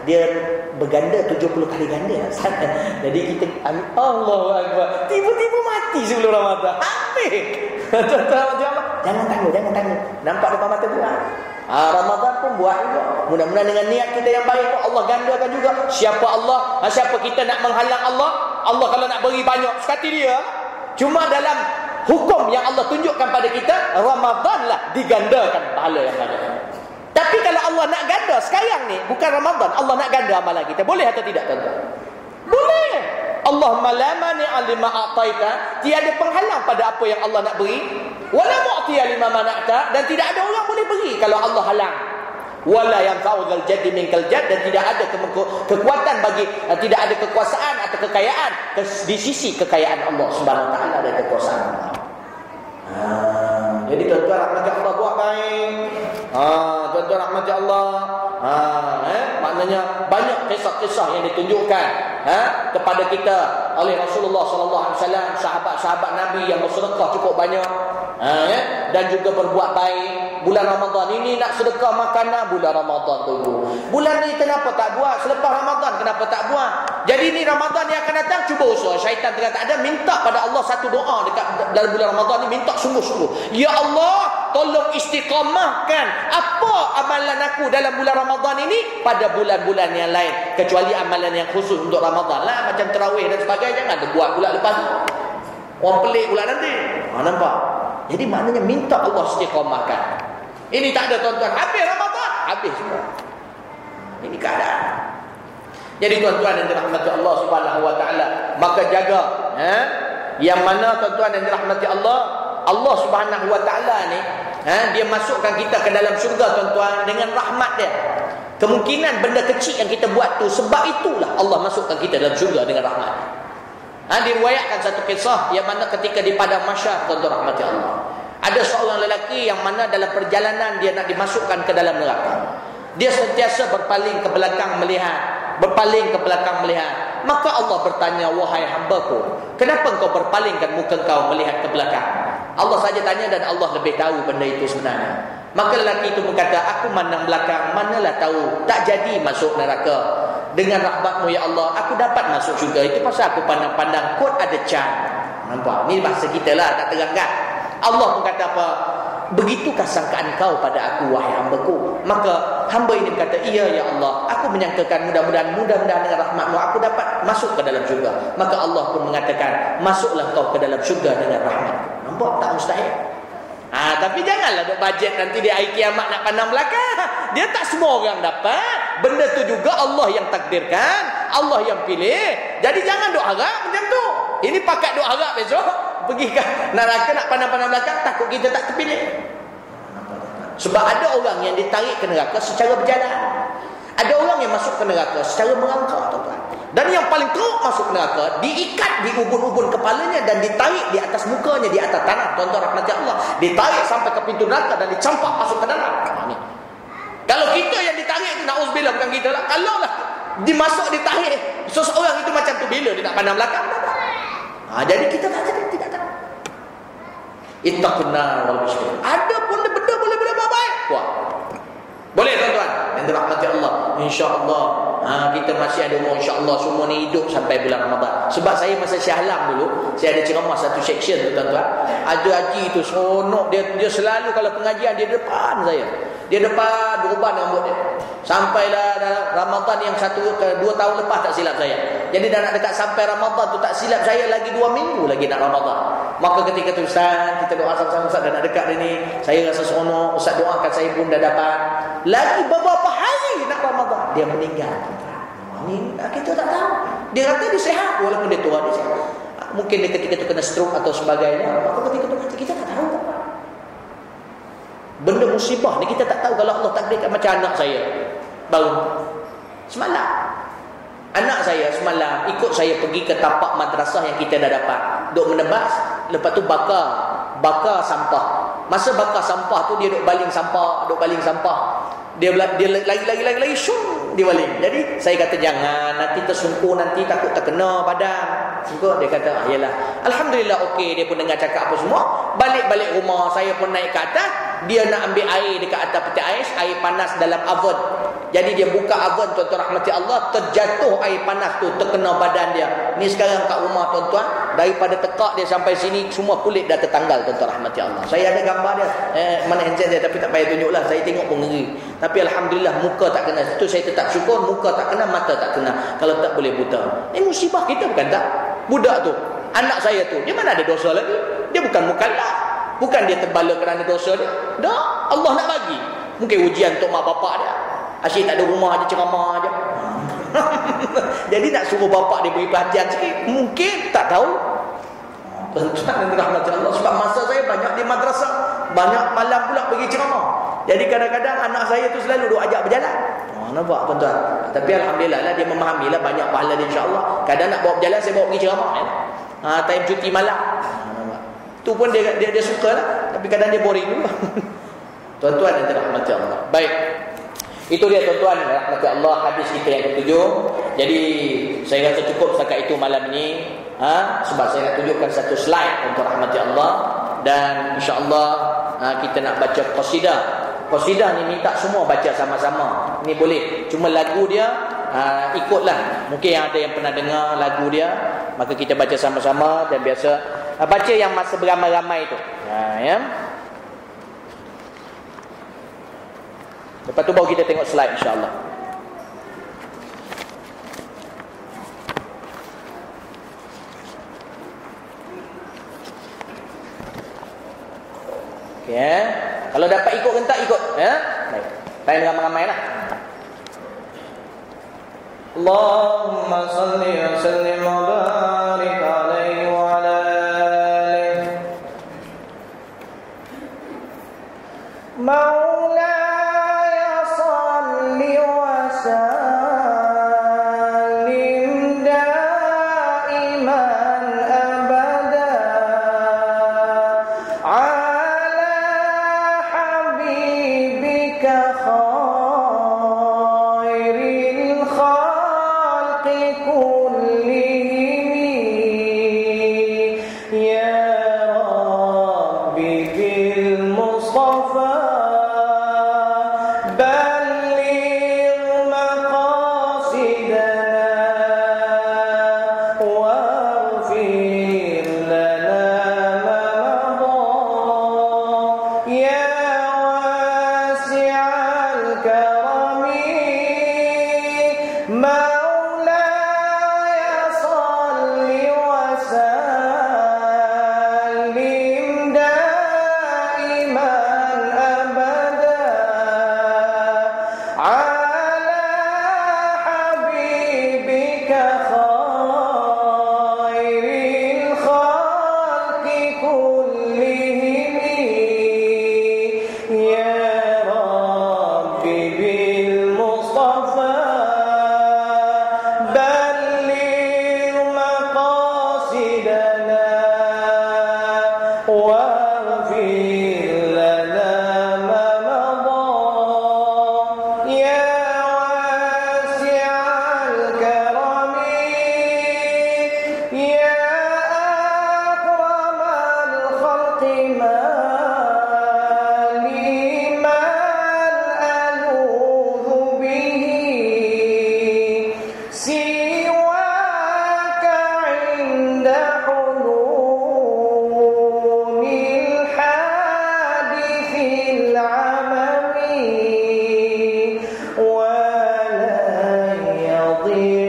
dia berganda 70 kali ganda. Jadi kita Allahu Akbar, tiba-tiba mati sebelum Ramadan. Habis. Jangan tangguh. Nampak depan mata buat. Ramadan pun buat juga. Mudah-mudahan dengan niat kita yang baik Allah gandakan juga. Siapa Allah? Siapa kita nak menghalang Allah? Allah kalau nak beri banyak sekali dia. Cuma dalam hukum yang Allah tunjukkan pada kita, Ramadan lah digandakan pahala yang banyak. Tapi kalau Allah nak ganda sekarang ni, bukan Ramadan, Allah nak ganda amalan kita. Boleh atau tidak tuan-tuan? Boleh. Allahumma la mani'a lima a'taita, tiada penghalang pada apa yang Allah nak beri. Wala mu'tiya lima mana'ta, dan tidak ada orang boleh beri kalau Allah halang. Wala yanfa'u dzal jaddi minkal jadd, dan tidak ada kekuatan bagi, tidak ada kekuasaan atau kekayaan di sisi kekayaan Allah Subhanahu wa taala dan kekuasaan Allah. Jadi tuan-tuan rahmat Allah buat baik. Tuan-tuan rahmat Allah. Maknanya banyak kisah-kisah yang ditunjukkan kepada kita oleh Rasulullah sallallahu alaihi wasallam, sahabat-sahabat Nabi yang bersedekah cukup banyak, dan juga berbuat baik. Bulan Ramadan ini nak sedekah makanan, bulan Ramadan tunggu. Bulan ni kenapa tak buat? Selepas Ramadan kenapa tak buat? Jadi ni Ramadan yang akan datang, cuba usaha. Syaitan tengah tak ada, minta pada Allah satu doa dekat dalam bulan Ramadan ni, minta sungguh-sungguh. Ya Allah, tolong istiqamahkan apa amalan aku dalam bulan Ramadan ini pada bulan-bulan yang lain, kecuali amalan yang khusus untuk Ramadan lah, macam tarawih dan sebagainya. Jangan buat pula lepas tu. Orang pelik pula nanti. Nampak? Jadi maknanya minta Allah istiqamahkan. Ini tak ada tuan-tuan, habis Ramadan, habis semua. Ini keadaan. Jadi tuan-tuan yang dirahmati Allah Subhanahu wa taala, maka jaga yang mana tuan-tuan yang dirahmati Allah, Allah Subhanahu wa taala ni dia masukkan kita ke dalam syurga tuan-tuan dengan rahmat dia. Kemungkinan benda kecil yang kita buat tu, sebab itulah Allah masukkan kita dalam syurga dengan rahmat. Diriwayatkan satu kisah yang mana ketika di padang mahsyar, tuan-tuan rahmati Allah, ada seorang lelaki yang mana dalam perjalanan dia nak dimasukkan ke dalam neraka. Dia sentiasa berpaling ke belakang melihat, Maka Allah bertanya, wahai hamba-Ku, kenapa engkau berpalingkan muka kau melihat ke belakang? Allah saja tanya dan Allah lebih tahu benda itu sebenarnya. Maka lelaki itu berkata, aku mandang belakang, manalah tahu tak jadi masuk neraka. Dengan rahmat-Mu ya Allah, aku dapat masuk syurga. Itu pasal aku pandang-pandang kot ada can. Nampak? Ni bahasa kita lah, tak terangkan. Allah pun kata apa? Begitukah sangkaan kau pada aku, wahai hamba-Ku? Maka hamba ini berkata, iya ya Allah, aku menyangkakan mudah-mudahan dengan rahmat-Mu aku dapat masuk ke dalam syurga. Maka Allah pun mengatakan, masuklah kau ke dalam syurga dengan rahmat-Ku. Nampak tak mustahil? Tapi janganlah duk bajet nanti di hari kiamat nak pandang belakang. Dia tak semua orang dapat. Benda tu juga Allah yang takdirkan, Allah yang pilih. Jadi jangan duk harap macam tu. Ini pakat duk harap besok pergi ke neraka nak pandang-pandang belakang, takut kita tak terpilih. Sebab ada orang yang ditarik ke neraka secara berjalan. Ada orang yang masuk ke neraka secara merangkak, tuan-tuan. Dan yang paling teruk masuk neraka, diikat di ubun-ubun kepalanya dan ditarik di atas mukanya, di atas tanah, tuan-tuan rahmati Allah. Ditarik sampai ke pintu neraka dan dicampak masuk ke dalam. Kalau kita yang ditarik itu, na'udzubillah, bukan kita lah. Kalau lah dimasuk, ditarik seseorang itu macam tu, bila dia nak pandang belakang? Jadi kita tak tahu. Ittaqun nar wal musyrik. Ada pun benda boleh buat baik. Wah. Boleh tuan-tuan yang dirahmati Allah. Insya-Allah kita masih ada umur, insya-Allah semua ni hidup sampai bulan Ramadan. Sebab saya masa Syahlam dulu, saya ada ceramah satu section tu tuan-tuan. Ada haji tu seronok, dia selalu kalau pengajian dia depan saya. Dia depan beruban rambut dia. Sampailah dalam Ramadan yang 2 tahun lepas tak silap saya. Jadi dah nak dekat sampai Ramadan tu tak silap saya lagi 2 minggu lagi nak Ramadan. Maka ketika tu Ustaz, kita doa sama-sama, Ustaz dah nak dekat dia ni. Saya rasa seronok, Ustaz doakan saya pun dah dapat. Lagi beberapa hari nak Ramadan dia meninggal. Ini kita tak tahu. Dia kata dia sihat walaupun dia tua, dia sihat. Mungkin dia ketika tu kena stroke atau sebagainya. Maka ketika tu mati, kita tak tahu. Benda musibah ni kita tak tahu. Kalau Allah takdirkan macam anak saya baru semalam, anak saya semalam ikut saya pergi ke tapak madrasah yang kita dah dapat, duk menebas. Lepas tu bakar sampah. Masa bakar sampah tu dia duk baling sampah. Dia lagi syung dia baling. Jadi saya kata jangan, nanti tersungkur, nanti takut terkena badan. Sungguh dia kata yalah. Alhamdulillah okey, dia pun dengar cakap apa semua. Balik rumah, saya pun naik ke atas. Dia nak ambil air dekat atas peti ais, air panas dalam oven. Jadi dia buka oven, tuan-tuan rahmati Allah, terjatuh air panas tu terkena badan dia. Ni sekarang kat rumah tuan-tuan, daripada tekak dia sampai sini semua kulit dah tertanggal, tuan-tuan rahmati Allah. Saya ada gambar dia, mana handset dia, tapi tak payah tunjuklah, saya tengok pun ngeri. Tapi alhamdulillah muka tak kena. Itu saya tetap syukur, muka tak kena, mata tak kena. Kalau tak boleh buta. Ini musibah kita bukan tak? Budak tu, anak saya tu, dia mana ada dosa lagi? Dia bukan mukallaf. Bukan dia terbala kerana dosa dia. Dah, Allah nak bagi. Mungkin ujian untuk mak bapak dia. Asyik tak ada rumah je, ceramah je. Jadi nak suruh bapak dia beri perhatian sikit, mungkin tak tahu. Tuan-tuan dan rahmat Allah, sebab masa saya banyak di madrasah, banyak malam pula pergi ceramah. Jadi kadang-kadang anak saya tu selalu duk ajak berjalan. Nampak tuan-tuan? Tapi alhamdulillah lah, dia memahami lah, banyak pahala dia, insya-Allah. Kadang nak bawa berjalan, saya bawa pergi ceramah kan. Time cuti malam. Tu pun dia suka lah, tapi kadang dia boring dulu. Tuan-tuan dan rahmat Allah. Baik. Itu dia tuan-tuan rahmati Allah, hadis kita yang ketujuh. Jadi saya rasa cukup setakat itu malam ini, sebab saya nak tunjukkan satu slide untuk rahmati Allah. Dan insya-Allah kita nak baca qasidah. Qasidah ni minta semua baca sama-sama. Ni boleh, cuma lagu dia ikutlah. Mungkin yang ada yang pernah dengar lagu dia, maka kita baca sama-sama. Dan biasa baca yang masa beramai-ramai tu, ya. Lepas tu baru kita tengok slide, insya-Allah. Okey, kalau dapat ikut ke tak ikut, ya. Baik. Time ramai-ramai lah. Allahumma salli wa sallim wa barik alaihi wa ala alihi. ولا يضيع